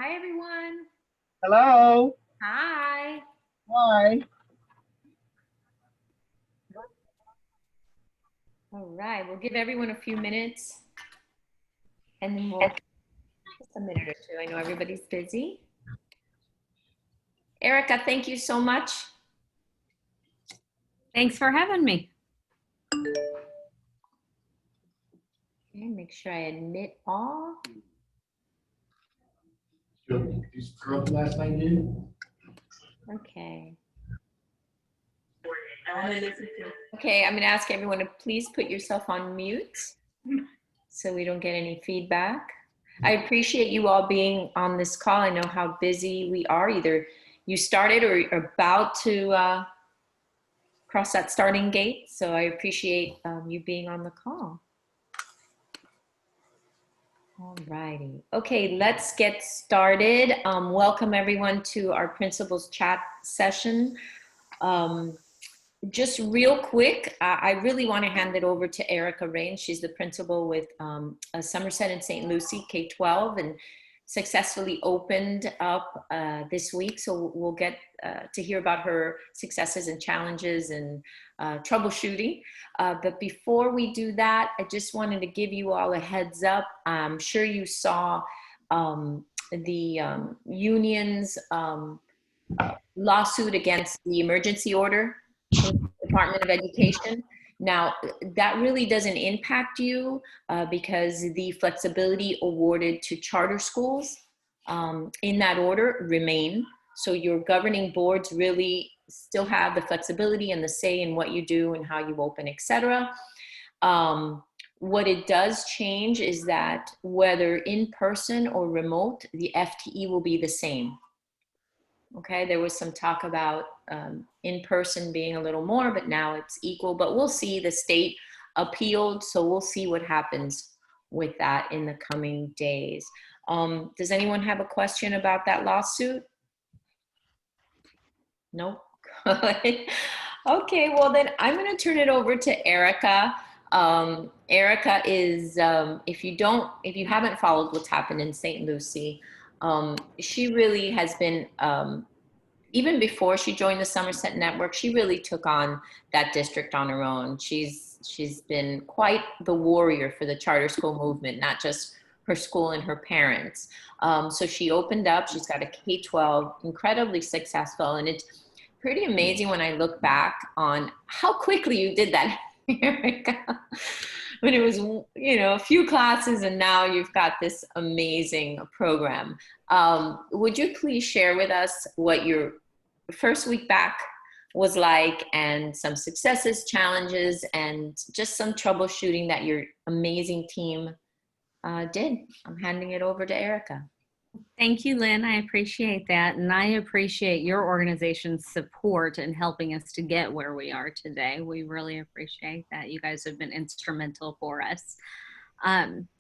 Hi, everyone. Hello. Hi. Hi. All right, we'll give everyone a few minutes and then we'll just a minute or two. I know everybody's busy. Erika, thank you so much. Thanks for having me. Okay, make sure I admit all. You scrubbed last night, dude? Okay. Okay, I'm going to ask everyone to please put yourself on mute so we don't get any feedback. I appreciate you all being on this call. I know how busy we are. Either you started or you're about to cross that starting gate. So I appreciate you being on the call. All righty. Okay, let's get started. Welcome everyone to our principals chat session. Just real quick, I really want to hand it over to Erika Rains. She's the principal with Somerset and St. Lucie K-12 and successfully opened up this week. So we'll get to hear about her successes and challenges and troubleshooting. But before we do that, I just wanted to give you all a heads up. I'm sure you saw the union's lawsuit against the emergency order in the Department of Education. Now, that really doesn't impact you because the flexibility awarded to charter schools in that order remain. So your governing boards really still have the flexibility and the say in what you do and how you open, etc. What it does change is that whether in person or remote, the FTE will be the same. Okay, there was some talk about in person being a little more, but now it's equal. But we'll see. The state appealed, so we'll see what happens with that in the coming days. Does anyone have a question about that lawsuit? Nope. Okay, well then I'm going to turn it over to Erika. Erika is, if you haven't followed what's happened in St. Lucie, she really has been, even before she joined the Somerset Network, she really took on that district on her own. She's been quite the warrior for the charter school movement, not just her school and her parents. So she opened up, she's got a K-12, incredibly successful, and it's pretty amazing when I look back on how quickly you did that, Erika. When it was, a few classes and now you've got this amazing program. Would you please share with us what your first week back was like and some successes, challenges, and just some troubleshooting that your amazing team did? I'm handing it over to Erika. Thank you, Lynn. I appreciate that. And I appreciate your organization's support in helping us to get where we are today. We really appreciate that. You guys have been instrumental for us.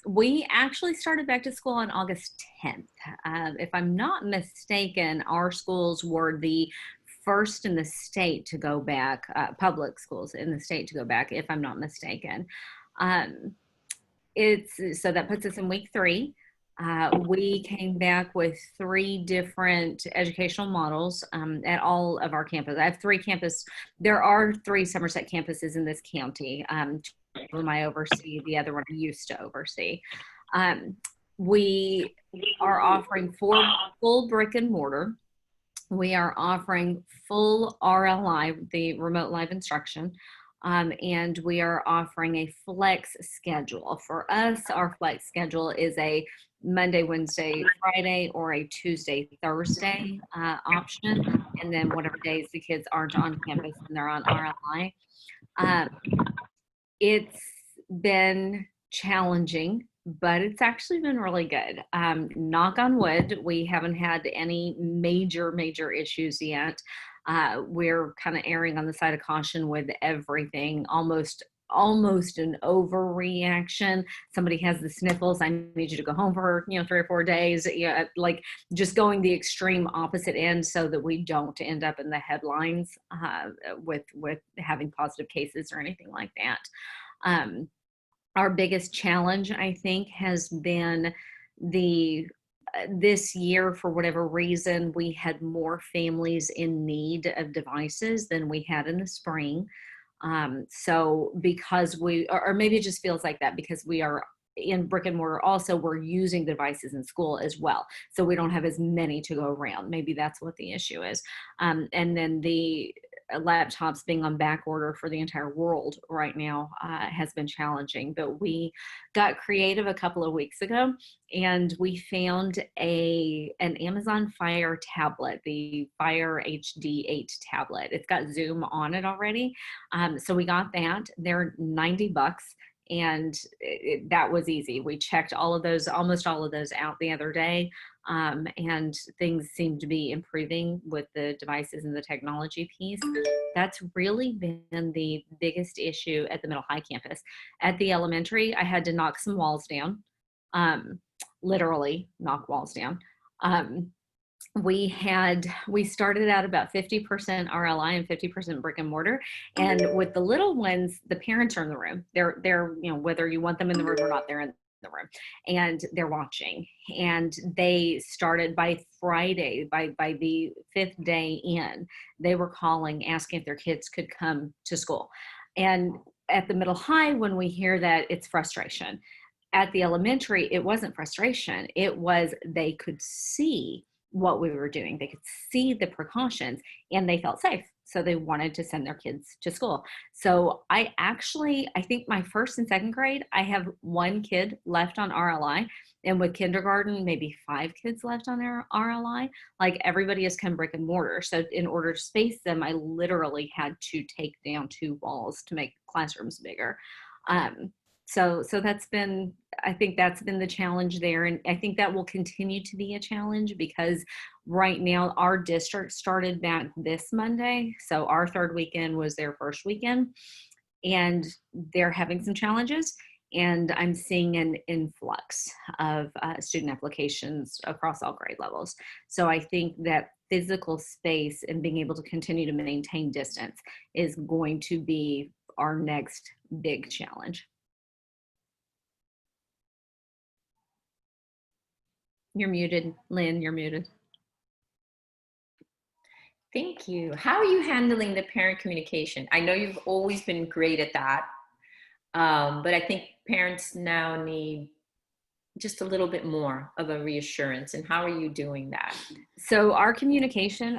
We actually started back to school on August 10th. If I'm not mistaken, our schools were the first in the state to go back, public schools in the state to go back, if I'm not mistaken. So that puts us in week 3. We came back with 3 different educational models at all of our campuses. I have 3 campuses. There are 3 Somerset campuses in this county. 2 of them I oversee, the other one I used to oversee. We are offering full brick and mortar. We are offering full RLI, the remote live instruction. And we are offering a flex schedule. For us, our flex schedule is a Monday, Wednesday, Friday, or a Tuesday, Thursday option. And then whatever days the kids aren't on campus and they're on RLI. It's been challenging, but it's actually been really good. Knock on wood, we haven't had any major issues yet. We're kind of erring on the side of caution with everything, almost an overreaction. Somebody has the sniffles, I need you to go home for 3 or 4 days, like just going the extreme opposite end so that we don't end up in the headlines with having positive cases or anything like that. Our biggest challenge, I think, has been the this year, for whatever reason, we had more families in need of devices than we had in the spring. So because or maybe it just feels like that because we are in brick and mortar, also we're using devices in school as well. So we don't have as many to go around. Maybe that's what the issue is. And then the laptops being on back order for the entire world right now has been challenging, but we got creative a couple of weeks ago and we found an Amazon Fire tablet, the Fire HD 8 tablet. It's got Zoom on it already. So we got that. They're $90. And that was easy. We checked almost all of those out the other day. And things seem to be improving with the devices and the technology piece. That's really been the biggest issue at the middle high campus. At the elementary, I had to knock some walls down, literally knock walls down. We started out about 50% RLI and 50% brick and mortar. And with the little ones, the parents are in the room. They're, whether you want them in the room or not, they're in the room and they're watching. And they started by Friday, by the 5th day in, they were calling, asking if their kids could come to school. And at the middle high, when we hear that, it's frustration. At the elementary, it wasn't frustration. It was they could see what we were doing. They could see the precautions and they felt safe. So they wanted to send their kids to school. So I think my first and second grade, I have one kid left on RLI. And with kindergarten, maybe 5 kids left on their RLI. Like everybody has come brick and mortar. So in order to space them, I literally had to take down 2 walls to make classrooms bigger. So I think that's been the challenge there. And I think that will continue to be a challenge because right now our district started back this Monday. So our 3rd weekend was their first weekend and they're having some challenges. And I'm seeing an influx of student applications across all grade levels. So I think that physical space and being able to continue to maintain distance is going to be our next big challenge. You're muted, Lynn, you're muted. Thank you. How are you handling the parent communication? I know you've always been great at that, but I think parents now need just a little bit more of a reassurance. And how are you doing that? So our communication,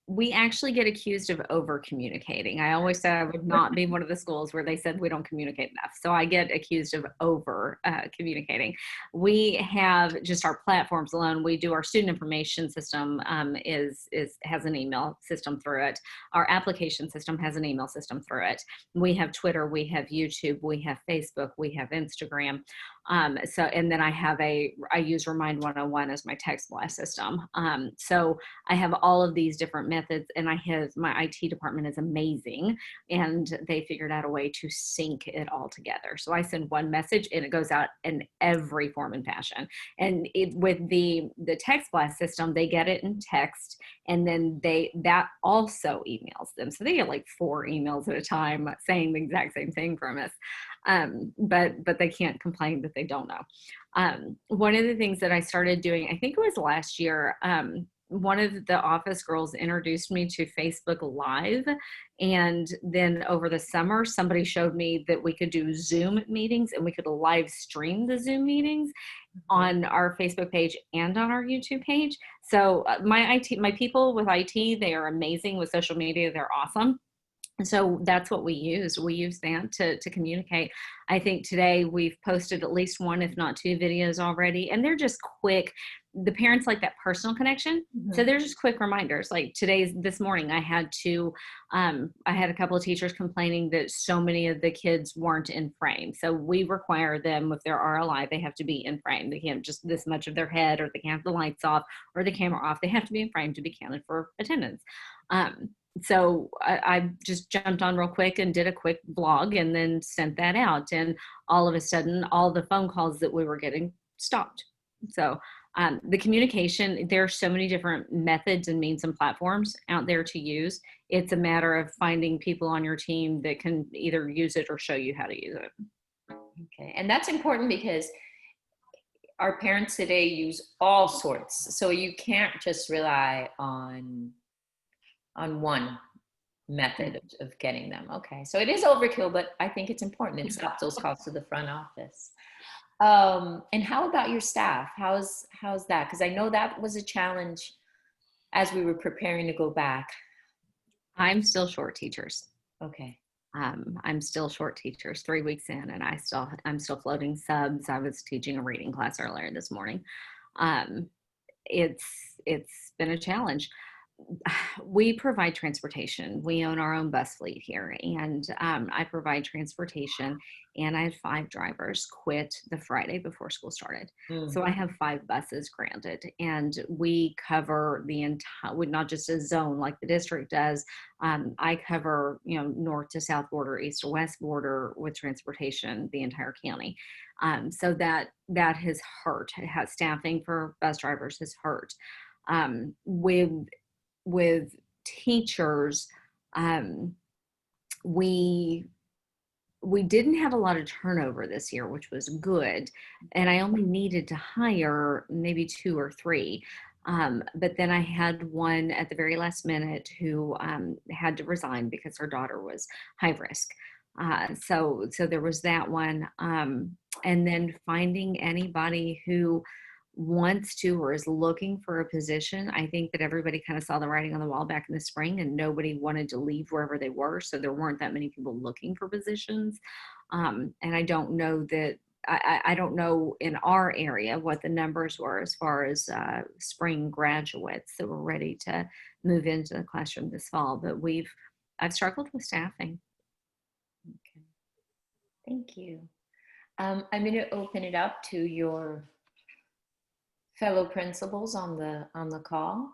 we actually get accused of over communicating. I always said I would not be one of the schools where they said we don't communicate enough. So I get accused of over communicating. We have just our platforms alone. We do our student information system has an email system through it. Our application system has an email system through it. We have Twitter, we have YouTube, we have Facebook, we have Instagram. And then I use Remind 101 as my text blast system. So I have all of these different methods and my IT department is amazing and they figured out a way to sync it all together. So I send one message and it goes out in every form and fashion. And with the text blast system, they get it in text and then that also emails them. So they get like 4 emails at a time saying the exact same thing from us. But they can't complain that they don't know. One of the things that I started doing, I think it was last year, one of the office girls introduced me to Facebook Live. And then over the summer, somebody showed me that we could do Zoom meetings and we could live stream the Zoom meetings on our Facebook page and on our YouTube page. So my people with IT, they are amazing with social media. They're awesome. So that's what we use. We use that to communicate. I think today we've posted at least 1, if not 2 videos already, and they're just quick. The parents like that personal connection. Mm-hmm. So they're just quick reminders. Like this morning, I had a couple of teachers complaining that so many of the kids weren't in frame. So we require them with their RLI, they have to be in frame. They can't just this much of their head, or they can't have the lights off or the camera off. They have to be in frame to be counted for attendance. So I just jumped on real quick and did a quick blog and then sent that out. And all of a sudden, all the phone calls that we were getting stopped. So the communication, there are so many different methods and means and platforms out there to use. It's a matter of finding people on your team that can either use it or show you how to use it. Okay. And that's important because our parents today use all sorts, so you can't just rely on one method of getting them. Okay, so it is overkill, but I think it's important. It stops those calls to the front office. And how about your staff? How's that? Because I know that was a challenge as we were preparing to go back. I'm still short teachers. Okay. I'm still short teachers 3 weeks in, and I'm still floating subs. I was teaching a reading class earlier this morning. It's been a challenge. We provide transportation. We own our own bus fleet here, and I provide transportation, and I had 5 drivers quit the Friday before school started. So I have 5 buses granted, and we cover the entire, not just a zone like the district does. I cover, north to south border, east to west border with transportation, the entire county. So that has hurt. It has staffing for bus drivers has hurt. With teachers, we didn't have a lot of turnover this year, which was good. And I only needed to hire maybe 2 or 3. But then I had one at the very last minute who had to resign because her daughter was high risk. So there was that one. And then finding anybody who wants to or is looking for a position. I think that everybody kind of saw the writing on the wall back in the spring, and nobody wanted to leave wherever they were. So there weren't that many people looking for positions. And I don't know that, I don't know in our area what the numbers were as far as spring graduates that were ready to move into the classroom this fall, but I've struggled with staffing. Okay. Thank you. I'm going to open it up to your fellow principals on the call.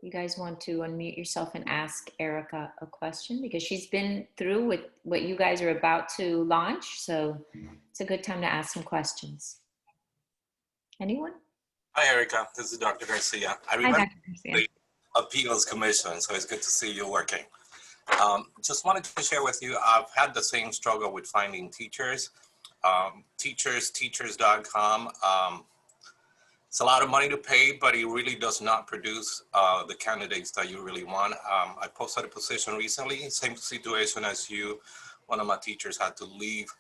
You guys want to unmute yourself and ask Erika a question, because she's been through with what you guys are about to launch. So it's a good time to ask some questions. Anyone? Hi, Erika. This is Dr. Garcia. I remember the Appeals Commission, so it's good to see you working. Just wanted to share with you, I've had the same struggle with finding teachers. Teachers.com. It's a lot of money to pay, but it really does not produce the candidates that you really want. I posted a position recently, same situation as you. One of my teachers had to leave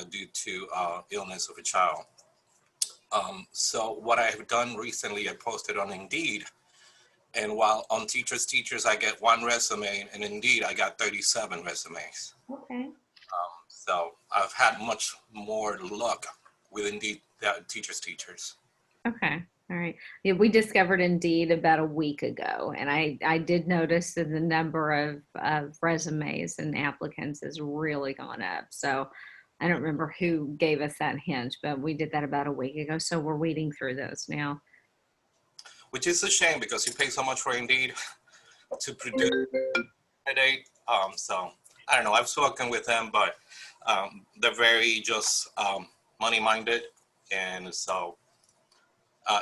due to illness of a child. So what I have done recently, I posted on Indeed, and while on Teachers, I get 1 resume, and Indeed, I got 37 resumes. Okay. So I've had much more luck with Indeed teachers. Okay. All right. Yeah, we discovered Indeed about a week ago, and I did notice that the number of resumes and applicants has really gone up. So I don't remember who gave us that hint, but we did that about a week ago. So we're weeding through those now. Which is a shame because you pay so much for Indeed to produce a candidate. So I don't know. I've spoken with them, but they're very just money-minded, and so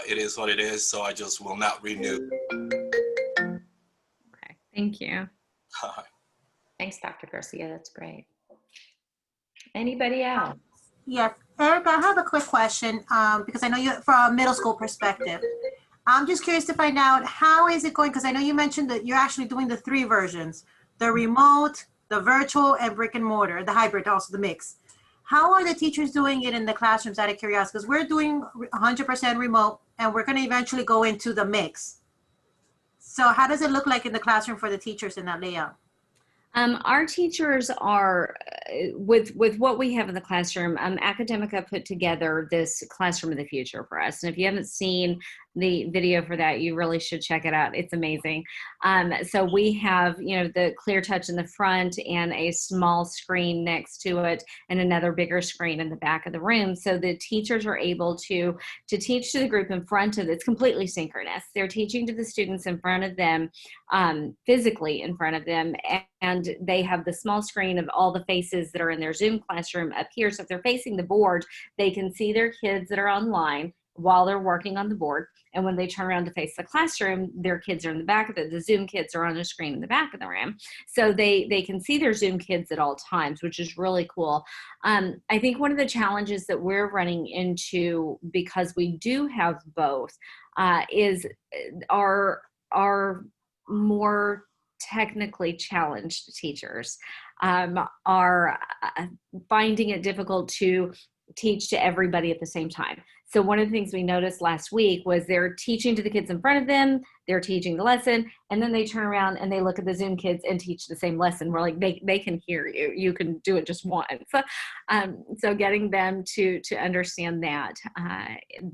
it is what it is. So I just will not renew. Okay, thank you. Thanks, Dr. Garcia. That's great. Anybody else? Yes, Erika, I have a quick question because I know you from a middle school perspective. I'm just curious to find out, how is it going? Because I know you mentioned that you're actually doing the 3 versions, the remote, the virtual, and brick and mortar, the hybrid, also the mix. How are the teachers doing it in the classrooms, out of curiosity? Because we're doing 100% remote, and we're going to eventually go into the mix. So how does it look like in the classroom for the teachers in that layout? Our teachers are, with what we have in the classroom, Academica put together this classroom of the future for us. And if you haven't seen the video for that, you really should check it out. It's amazing. So we have, the clear touch in the front and a small screen next to it and another bigger screen in the back of the room. So the teachers are able to teach to the group in front of, it's completely synchronous. They're teaching to the students in front of them, physically in front of them. And they have the small screen of all the faces that are in their Zoom classroom up here. So if they're facing the board, they can see their kids that are online, while they're working on the board. And when they turn around to face the classroom, their kids are in the back of the Zoom kids are on a screen in the back of the room. So they can see their Zoom kids at all times, which is really cool. I think one of the challenges that we're running into, because we do have both, is our more technically challenged teachers are finding it difficult to teach to everybody at the same time. So one of the things we noticed last week was they're teaching to the kids in front of them, they're teaching the lesson, and then they turn around and they look at the Zoom kids and teach the same lesson. We're like, they can hear you. You can do it just once. So getting them to understand that,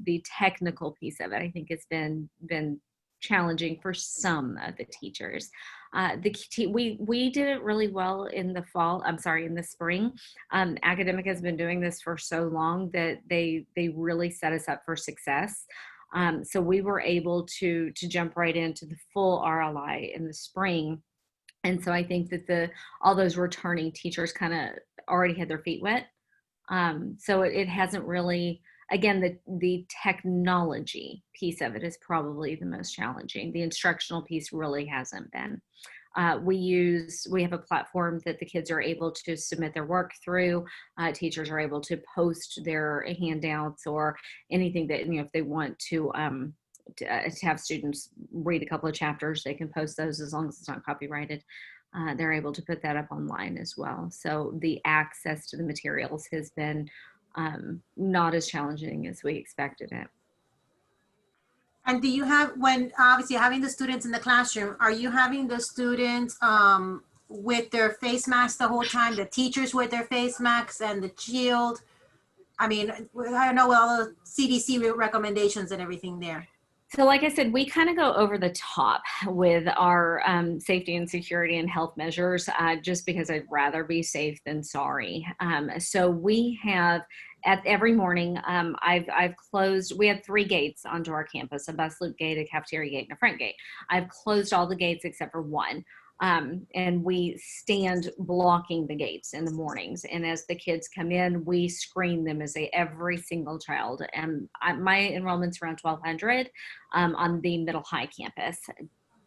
the technical piece of it, I think has been challenging for some of the teachers. We did it really well in the spring. Academic has been doing this for so long that they really set us up for success. So we were able to jump right into the full RLI in the spring. And so I think that all those returning teachers kind of already had their feet wet. So it hasn't really, again, the technology piece of it is probably the most challenging. The instructional piece really hasn't been. We have a platform that the kids are able to submit their work through. Teachers are able to post their handouts or anything that, if they want to have students read a couple of chapters, they can post those as long as it's not copyrighted. They're able to put that up online as well. So the access to the materials has been not as challenging as we expected it. And do you have, when obviously having the students in the classroom, are you having the students with their face masks the whole time, the teachers with their face masks and the shield? I mean, I know all the CDC recommendations and everything there. So like I said, we kind of go over the top with our safety and security and health measures, just because I'd rather be safe than sorry. So we have, every morning, we have 3 gates onto our campus, a bus loop gate, a cafeteria gate, and a front gate. I've closed all the gates except for one. And we stand blocking the gates in the mornings. And as the kids come in, we screen them as every single child. And my enrollment's around 1,200 on the middle high campus.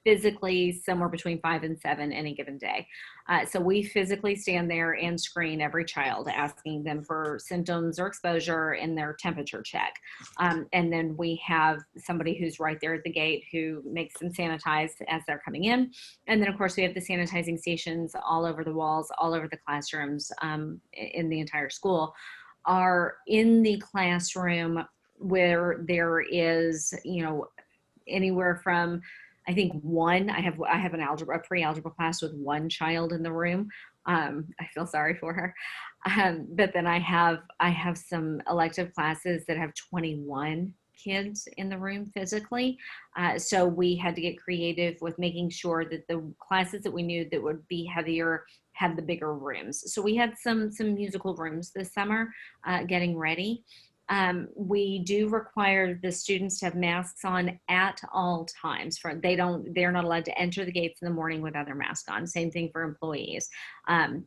Physically somewhere between 5 and 7 any given day. So we physically stand there and screen every child, asking them for symptoms or exposure and their temperature check. And then we have somebody who's right there at the gate who makes them sanitize as they're coming in. And then of course we have the sanitizing stations all over the walls, all over the classrooms in the entire school. Are in the classroom where there is, anywhere from, I think I have a pre-algebra class with 1 child in the room. I feel sorry for her. But then I have some elective classes that have 21 kids in the room physically. So we had to get creative with making sure that the classes that we knew that would be heavier had the bigger rooms. So we had some musical rooms this summer getting ready. We do require the students to have masks on at all times. They're not allowed to enter the gates in the morning without their mask on. Same thing for employees.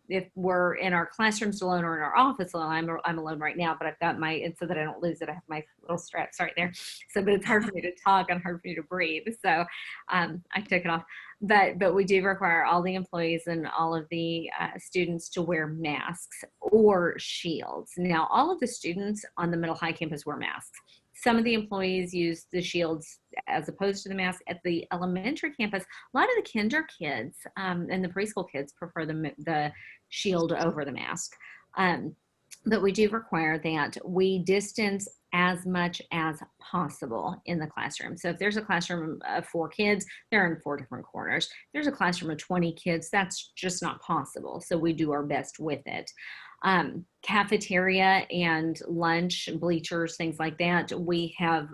If we're in our classrooms alone or in our office alone, I'm alone right now, but I've got and so that I don't lose it, I have my little straps right there. So, but it's hard for me to talk and hard for me to breathe. So I took it off. But we do require all the employees and all of the students to wear masks or shields. Now, all of the students on the middle high campus wear masks. Some of the employees use the shields as opposed to the mask. At the elementary campus, a lot of the kinder kids and the preschool kids prefer the shield over the mask. But we do require that we distance as much as possible in the classroom. So if there's a classroom of 4 kids, they're in 4 different corners. If there's a classroom of 20 kids, that's just not possible. So we do our best with it. Cafeteria and lunch, bleachers, things like that, we have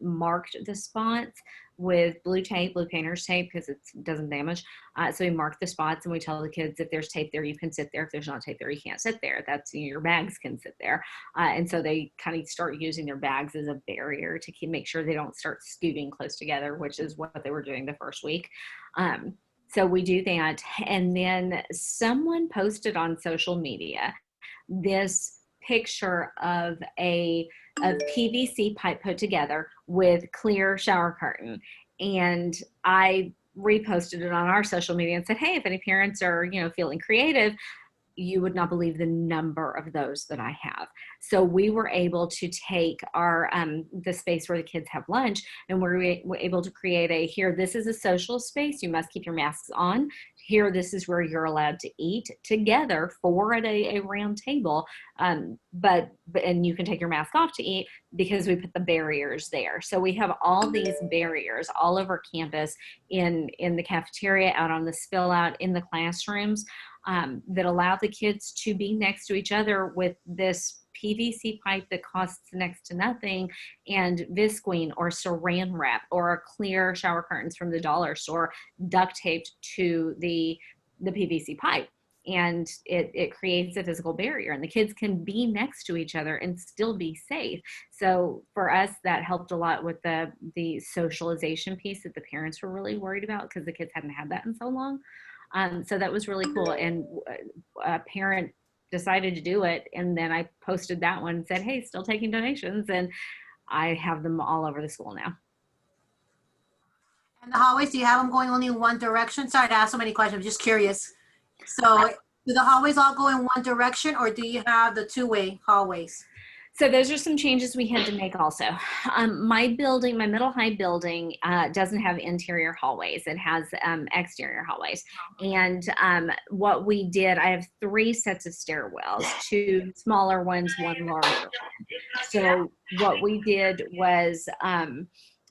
marked the spots with blue painter's tape because it doesn't damage. So we mark the spots and we tell the kids if there's tape there, you can sit there. If there's not tape there, you can't sit there. That's, your bags can sit there. And so they kind of start using their bags as a barrier to make sure they don't start scooting close together, which is what they were doing the first week. So we do that. And then someone posted on social media this picture of a PVC pipe put together with clear shower curtain. And I reposted it on our social media and said, hey, if any parents are, feeling creative, you would not believe the number of those that I have. So we were able to take our the space where the kids have lunch, and we're able to create here, this is a social space. You must keep your masks on. Here, this is where you're allowed to eat together, 4 at a round table. And you can take your mask off to eat because we put the barriers there. So we have all these barriers all over campus, in the cafeteria, out on the spill out, in the classrooms, that allow the kids to be next to each other with this PVC pipe that costs next to nothing, and visqueen or saran wrap or clear shower curtains from the dollar store duct taped to the PVC pipe. And it creates a physical barrier, and the kids can be next to each other and still be safe. So for us, that helped a lot with the socialization piece that the parents were really worried about, because the kids hadn't had that in so long. So that was really cool. And a parent decided to do it. And then I posted that one and said, hey, still taking donations. And I have them all over the school now. And the hallways, do you have them going only in one direction? Sorry to ask so many questions, I'm just curious. So do the hallways all go in one direction, or do you have the two-way hallways? So those are some changes we had to make also. My building, my middle high building, doesn't have interior hallways. It has exterior hallways. And what we did, I have 3 sets of stairwells, 2 smaller ones, 1 larger one. So what we did was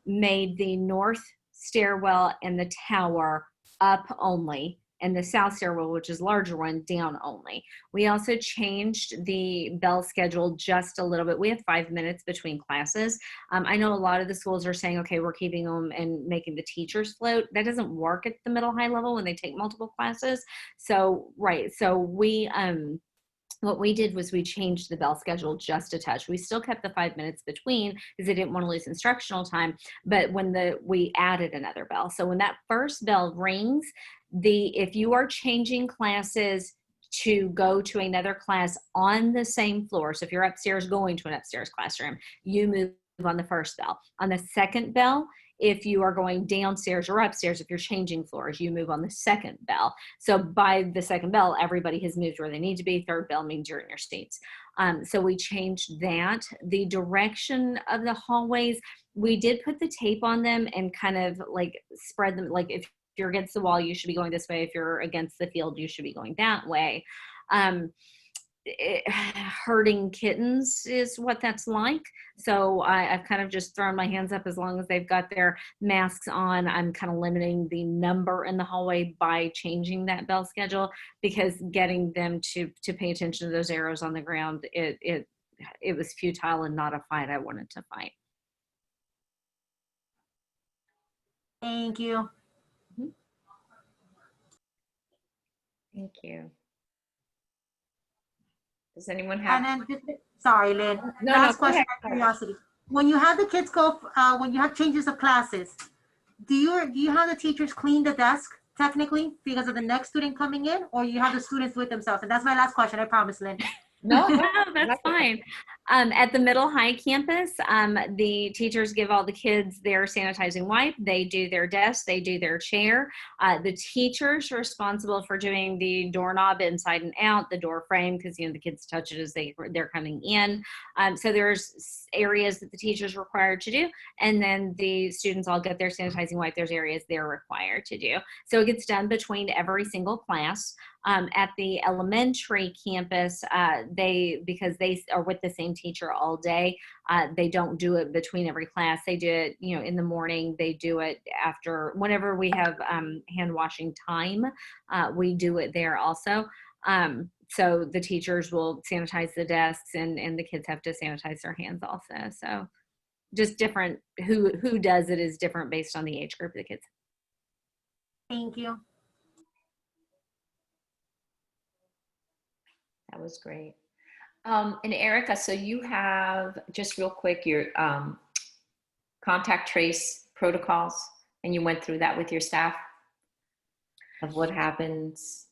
made the north stairwell and the tower up only, and the south stairwell, which is larger one, down only. We also changed the bell schedule just a little bit. We have 5 minutes between classes. I know a lot of the schools are saying, okay, we're keeping them and making the teachers float. That doesn't work at the middle high level when they take multiple classes. So, right. So we, what we did was we changed the bell schedule just a touch. We still kept the 5 minutes between because they didn't want to lose instructional time, but we added another bell. So when that first bell rings, if you are changing classes to go to another class on the same floor, so if you're upstairs going to an upstairs classroom, you move on the first bell. On the second bell, if you are going downstairs or upstairs, if you're changing floors, you move on the second bell. So by the second bell, everybody has moved where they need to be. Third bell means you're in your seats. So we changed that. The direction of the hallways, we did put the tape on them and kind of like spread them. Like if you're against the wall, you should be going this way. If you're against the field, you should be going that way. Herding kittens is what that's like. So I've kind of just thrown my hands up. As long as they've got their masks on, I'm kind of limiting the number in the hallway by changing that bell schedule, because getting them to pay attention to those arrows on the ground, it was futile and not a fight I wanted to fight. Thank you. Thank you. Does anyone have? And then, sorry, Lynn. No, Last go question, ahead. out of curiosity. When you have the kids go, when you have changes of classes, do you have the teachers clean the desk technically because of the next student coming in, or you have the students do it themselves? And that's my last question, I promise, Lynn. No, That's fine. At the middle high campus, the teachers give all the kids their sanitizing wipe. They do their desk. They do their chair. The teachers are responsible for doing the doorknob inside and out, the door frame, because the kids touch it as they're coming in. So there's areas that the teachers are required to do, and then the students all get their sanitizing wipe. There's areas they're required to do. So it gets done between every single class. At the elementary campus, because they are with the same teacher all day, they don't do it between every class. They do it, in the morning. They do it after, whenever we have hand washing time, we do it there also. So the teachers will sanitize the desks, and the kids have to sanitize their hands also. So just different, who does it is different based on the age group of the kids. Thank you. that was great. And Erika, so you have, just real quick, your contact trace protocols, and you went through that with your staff of what happens.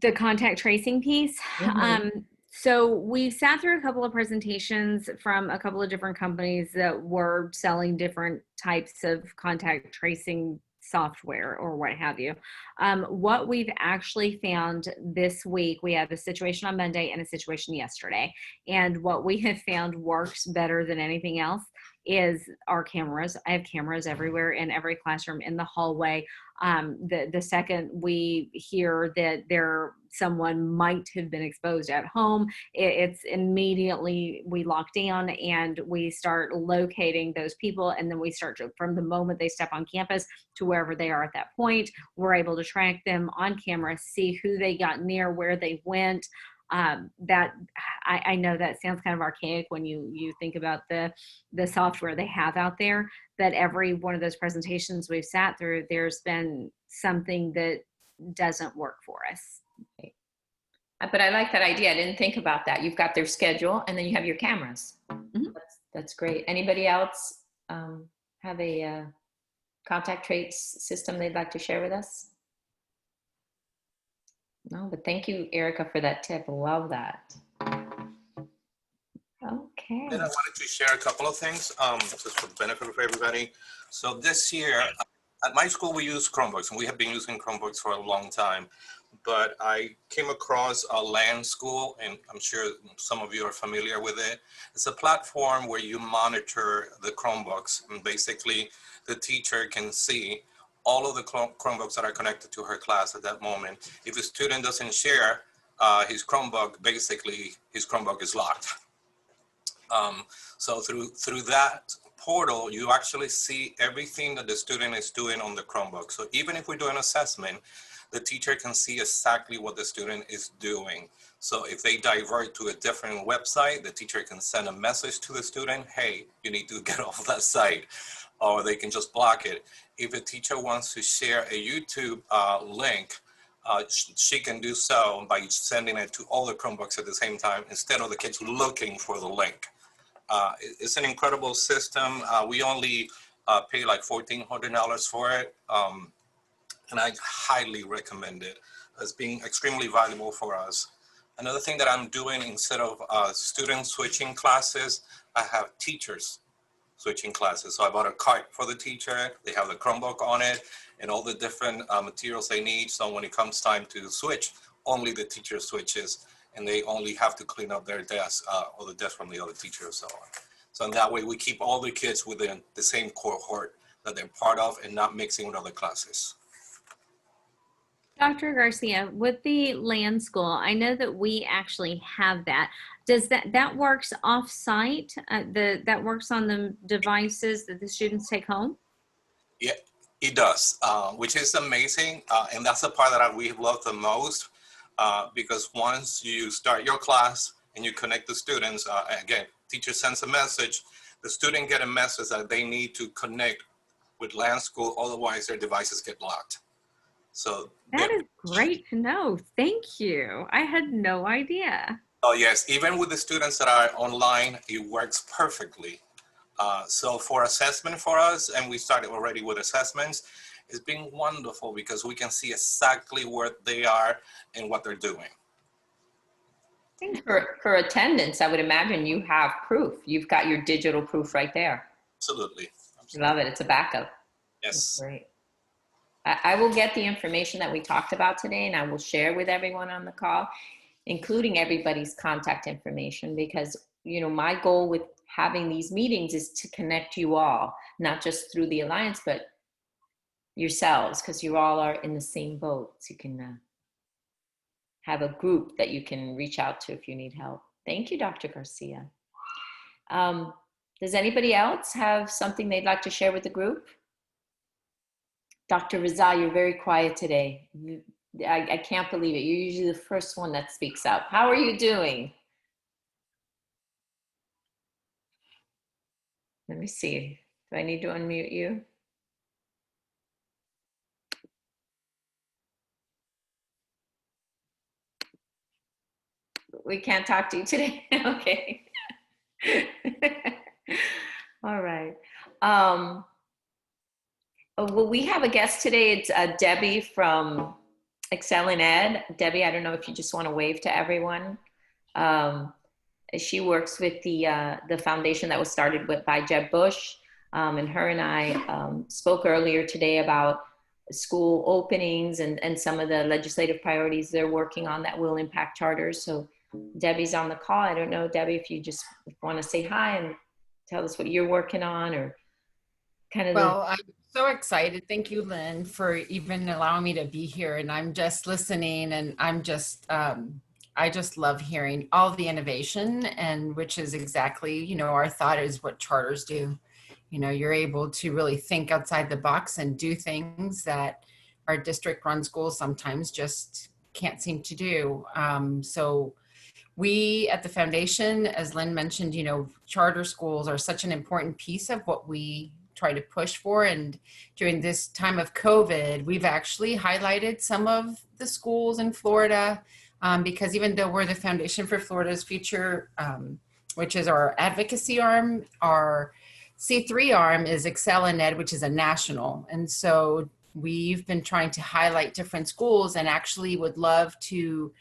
The contact tracing piece. Mm-hmm. So we sat through a couple of presentations from a couple of different companies that were selling different types of contact tracing software or what have you. What we've actually found this week, we had a situation on Monday and a situation yesterday. And what we have found works better than anything else is our cameras. I have cameras everywhere in every classroom, in the hallway. The second we hear that someone might have been exposed at home, it's immediately we lock down and we start locating those people, and then we start to, from the moment they step on campus to wherever they are at that point, we're able to track them on camera, see who they got near, where they went. That I know that sounds kind of archaic when you think about the software they have out there, but every one of those presentations we've sat through, there's been something that doesn't work for us. But I like that idea. I didn't think about that. You've got their schedule and then you have your cameras. Mhm. That's great. Anybody else have a contact trace system they'd like to share with us? No, but thank you, Erika, for that tip. Love that. Okay. Then I wanted to share a couple of things, just for the benefit of everybody. So this year, at my school, we use Chromebooks, and we have been using Chromebooks for a long time. But I came across a LAN school, and I'm sure some of you are familiar with it. It's a platform where you monitor the Chromebooks, and basically the teacher can see all of the Chromebooks that are connected to her class at that moment. If a student doesn't share his Chromebook, basically his Chromebook is locked. So through that portal, you actually see everything that the student is doing on the Chromebook. So even if we do an assessment, the teacher can see exactly what the student is doing. So if they divert to a different website, the teacher can send a message to the student, hey, you need to get off that site, or they can just block it. If a teacher wants to share a YouTube link, she can do so by sending it to all the Chromebooks at the same time instead of the kids looking for the link. It's an incredible system. We only pay like $1,400 for it. And I highly recommend it as being extremely valuable for us. Another thing that I'm doing, instead of students switching classes, I have teachers switching classes. So I bought a cart for the teacher. They have the Chromebook on it and all the different materials they need. So when it comes time to switch, only the teacher switches, and they only have to clean up their desk or the desk from the other teacher and so on. So in that way, we keep all the kids within the same cohort that they're part of and not mixing with other classes. Dr. Garcia, with the LAN school, I know that we actually have that. Does that works off-site? That works on the devices that the students take home? Yeah, it does, which is amazing. And that's the part that we love the most, because once you start your class and you connect the students, again, teacher sends a message, the student get a message that they need to connect with LAN school, otherwise their devices get locked. So that is great to know. Thank you. I had no idea. Oh yes, even with the students that are online, it works perfectly. So for assessment for us, and we started already with assessments, it's been wonderful because we can see exactly where they are and what they're doing. I think for attendance, I would imagine you have proof. You've got your digital proof right there. Absolutely. Love it. It's a backup. Yes. That's great. I will get the information that we talked about today, and I will share with everyone on the call, including everybody's contact information, because, you know, my goal with having these meetings is to connect you all, not just through the Alliance, but yourselves, because you all are in the same boat. So you can have a group that you can reach out to if you need help. Thank you, Dr. Garcia. Does anybody else have something they'd like to share with the group? Dr. Rizal, you're very quiet today. I can't believe it. You're usually the first one that speaks up. How are you doing? Let me see. Do I need to unmute you? We can't talk to you today. Okay. All right. Well, we have a guest today. It's Debbie from Excel in Ed. Debbie, I don't know if you just want to wave to everyone. She works with the foundation that was started by Jeb Bush. And her and I spoke earlier today about school openings and some of the legislative priorities they're working on that will impact charters. So Debbie's on the call. I don't know, Debbie, if you just want to say hi and tell us what you're working on, or kind of Well, I'm so excited. Thank you, Lynn, for even allowing me to be here. And I'm just listening, and I'm just, I just love hearing all the innovation, and which is exactly, you know, our thought is what charters do. You know, you're able to really think outside the box and do things that our district-run schools sometimes just can't seem to do. So we at the foundation, as Lynn mentioned, you know, charter schools are such an important piece of what we try to push for. And during this time of COVID, we've actually highlighted some of the schools in Florida, because even though we're the Foundation for Florida's Future, which is our advocacy arm, our C3 arm is Excel in Ed, which is a national. And so we've been trying to highlight different schools, and actually would love to,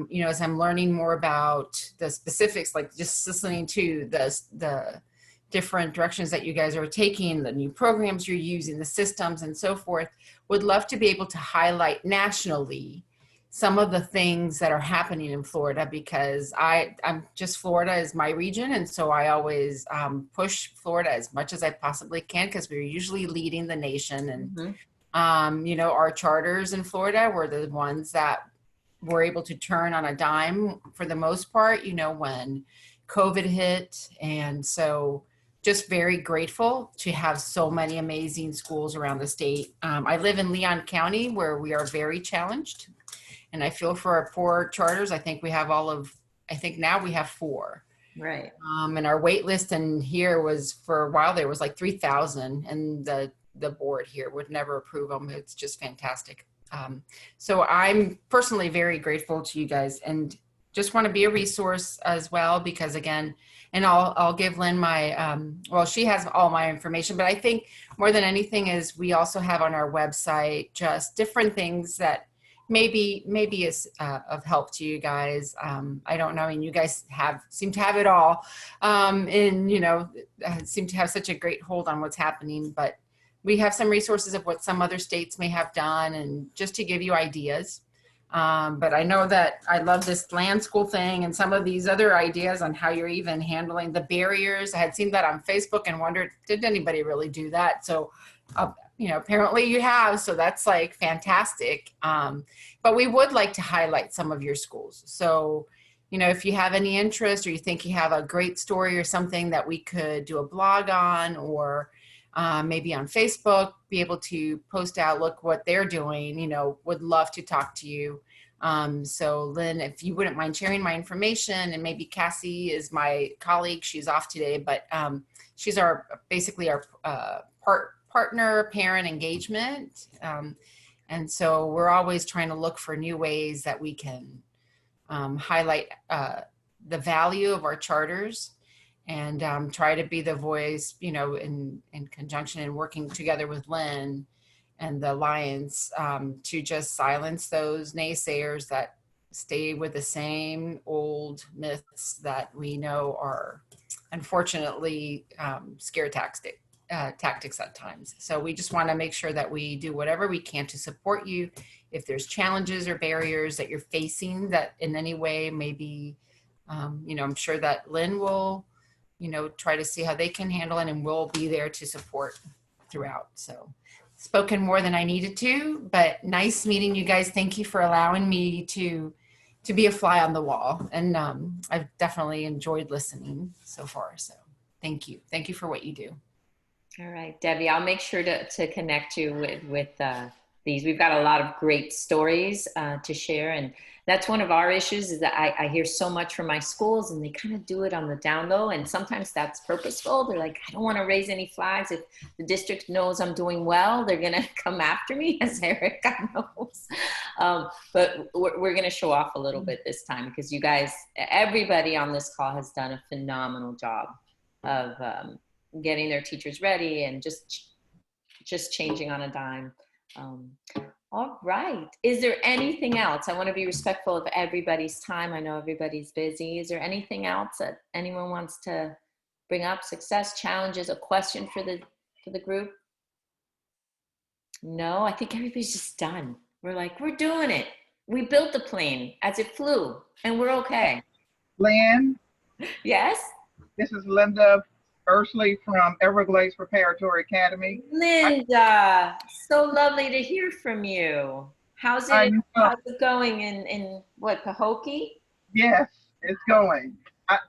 you know, as I'm learning more about the specifics, like just listening to the different directions that you guys are taking, the new programs you're using, the systems and so forth, would love to be able to highlight nationally some of the things that are happening in Florida, because I'm just, Florida is my region. And so I always push Florida as much as I possibly can, because we're usually leading the nation. And, you know, our charters in Florida were the ones that were able to turn on a dime for the most part, you know, when COVID hit. And so just very grateful to have so many amazing schools around the state. I live in Leon County, where we are very challenged. And I feel for our poor charters, I think we have I think now we have 4. right. And our wait list in here was, for a while there was like 3,000, and the board here would never approve them. It's just fantastic. So I'm personally very grateful to you guys, and just want to be a resource as well, because again, and I'll give Lynn my, well, she has all my information, but I think more than anything is we also have on our website just different things that maybe is of help to you guys. I don't know. I mean, you guys seem to have it all, and, you know, seem to have such a great hold on what's happening, but we have some resources of what some other states may have done, and just to give you ideas. But I know that I love this land school thing and some of these other ideas on how you're even handling the barriers. I had seen that on Facebook and wondered, did anybody really do that? So, you know, apparently you have, so that's like fantastic. But we would like to highlight some of your schools. So, you know, if you have any interest, or you think you have a great story or something that we could do a blog on, or maybe on Facebook, be able to post out, look what they're doing, you know, would love to talk to you. So Lynn, if you wouldn't mind sharing my information, and maybe Cassie is my colleague, she's off today, but she's basically our partner parent engagement. And so we're always trying to look for new ways that we can highlight the value of our charters, and try to be the voice, you know, in conjunction and working together with Lynn and the Alliance, to just silence those naysayers that stay with the same old myths that we know are unfortunately scare tactics at times. So we just want to make sure that we do whatever we can to support you. If there's challenges or barriers that you're facing that in any way, maybe, you know, I'm sure that Lynn will, you know, try to see how they can handle it, and we'll be there to support throughout. So spoken more than I needed to, but nice meeting you guys. Thank you for allowing me to be a fly on the wall. And I've definitely enjoyed listening so far. So thank you. Thank you for what you do. All right, Debbie, I'll make sure to connect you with these. We've got a lot of great stories to share, and that's one of our issues, is that I hear so much from my schools, and they kind of do it on the down low, and sometimes that's purposeful. They're like, I don't want to raise any flags. If the district knows I'm doing well, they're going to come after me, as Erika knows. But we're going to show off a little bit this time, because you guys, everybody on this call has done a phenomenal job of getting their teachers ready, and just changing on a dime. All right. Is there anything else? I want to be respectful of everybody's time. I know everybody's busy. Is there anything else that anyone wants to bring up? Success, challenges, a question for the group? No, I think everybody's just done. We're like, we're doing it. We built the plane as it flew, and we're okay. Lynn, Yes? this is Linda Ursley from Everglades Preparatory Academy. Linda, so lovely to hear from you. How's I it know. going in what, Pahokee? Yes, it's going.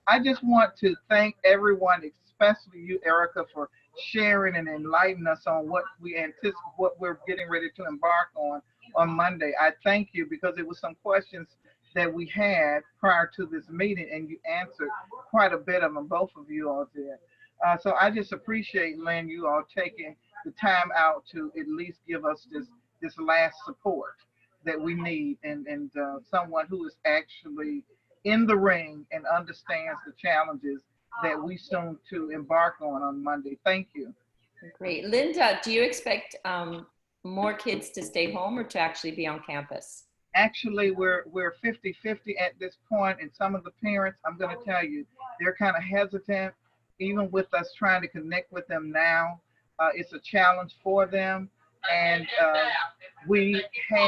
I just want to thank everyone, especially you, Erica, for sharing and enlightening us on what we anticipate, what we're getting ready to embark on Monday. I thank you because it was some questions that we had prior to this meeting, and you answered quite a bit of them. Both of you all did. So I just appreciate, Lynn, you all taking the time out to at least give us this last support that we need, and someone who is actually in the ring and understands the challenges that we soon to embark on Monday. Thank you. Great. Linda, do you expect more kids to stay home or to actually be on campus? Actually, we're 50-50 at this point, and some of the parents, I'm going to tell you, they're kind of hesitant, even with us trying to connect with them now. It's a challenge for them, and we have.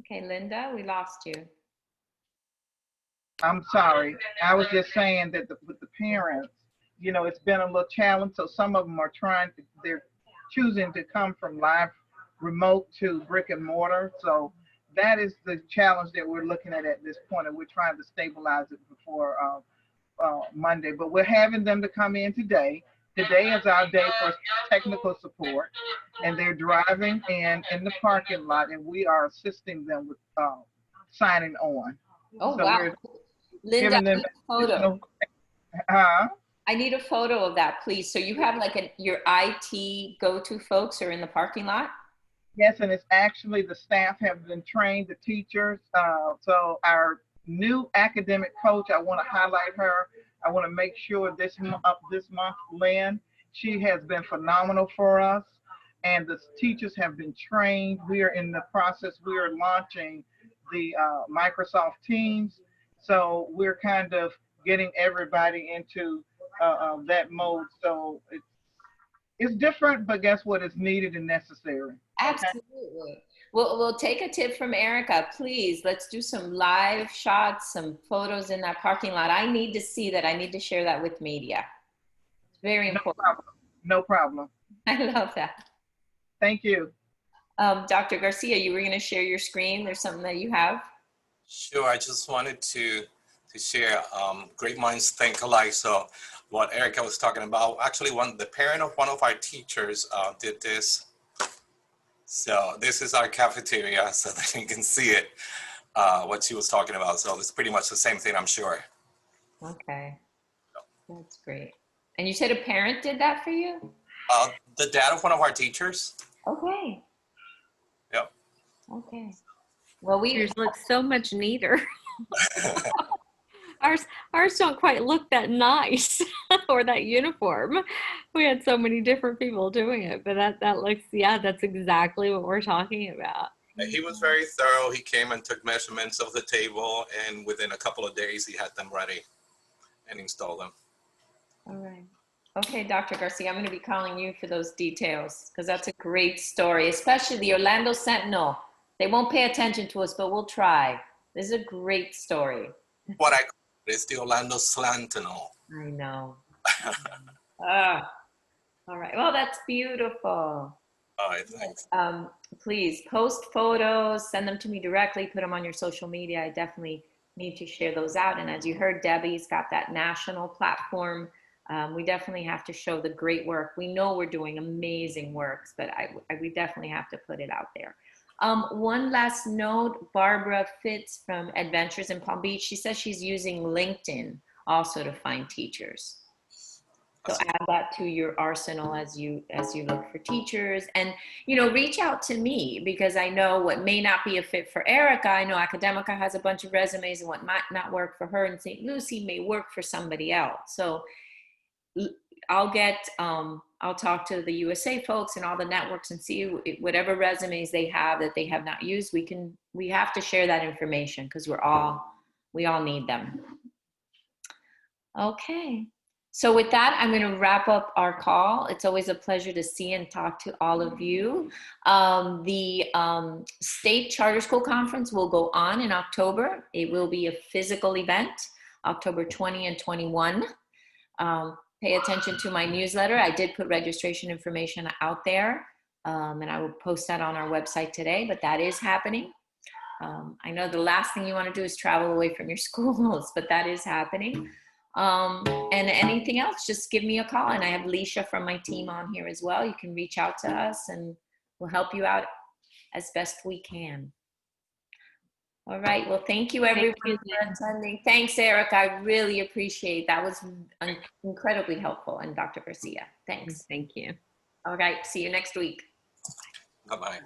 Okay, Linda, we lost you. I'm sorry. I was just saying that with the parents, you know, it's been a little challenge. So some of them are they're choosing to come from live remote to brick and mortar. So that is the challenge that we're looking at this point, and we're trying to stabilize it before Monday. But we're having them to come in today. Today is our day for technical support, and they're driving in the parking lot, and we are assisting them with signing on. Oh, So wow. Linda, giving them photo. Huh? I need a photo of that, please. So you have like your IT go-to folks are in the parking lot? Yes, and it's actually the staff have been trained, the teachers. So our new academic coach, I want to highlight her. I want to make sure this month, Lynn, she has been phenomenal for us, and the teachers have been trained. We are in the process. We are launching the Microsoft Teams, so we're kind of getting everybody into that mode. So it's different, but guess what? It's needed and necessary. Absolutely. We'll take a tip from Erica. Please, let's do some live shots, some photos in that parking lot. I need to see that. I need to share that with media. It's very important. No problem. I love that. Thank you. Dr. Garcia, you were going to share your screen. There's something that you have? Sure, I just wanted to share great minds think alike. So what Erica was talking about, actually the parent of one of our teachers did this. So this is our cafeteria so that you can see it, what she was talking about. So it's pretty much the same thing, I'm sure. Okay, that's great. And you said a parent did that for you? The dad of one of our teachers. Okay. Yep. Okay. Well, Yours looks so much neater. Ours don't quite look that nice or that uniform. We had so many different people doing it, but that looks, yeah, that's exactly what we're talking about. He was very thorough. He came and took measurements of the table, and within a couple of days, he had them ready and installed them. All right. Okay, Dr. Garcia, I'm going to be calling you for those details because that's a great story, especially the Orlando Sentinel. They won't pay attention to us, but we'll try. This is a great story. What I call it is the Orlando Sentinel. I know. All right. Well, that's beautiful. All right, thanks. Please post photos, send them to me directly, put them on your social media. I definitely need to share those out. And as you heard, Debbie's got that national platform. We definitely have to show the great work. We know we're doing amazing works, but we definitely have to put it out there. One last note, Barbara Fitz from Adventures in Palm Beach, she says she's using LinkedIn also to find teachers. So add that to your arsenal as you look for teachers, and reach out to me, because I know what may not be a fit for Erika. I know Academica has a bunch of resumes, and what might not work for her in St. Lucie may work for somebody else. So I'll talk to the USA folks and all the networks and see whatever resumes they have that they have not used. We have to share that information, because we all need them. Okay. So with that, I'm going to wrap up our call. It's always a pleasure to see and talk to all of you. The State Charter School Conference will go on in October. It will be a physical event, October 20 and 21. Pay attention to my newsletter. I did put registration information out there, and I will post that on our website today, but that is happening. I know the last thing you want to do is travel away from your schools, but that is happening. And anything else, just give me a call. And I have Leisha from my team on here as well. You can reach out to us and we'll help you out as best we can. All right. Well, thank you everyone for attending. Thanks, Erika. I really appreciate that. Was incredibly helpful. And Dr. Garcia, thanks. Thank you. All right. See you next week. Bye-bye.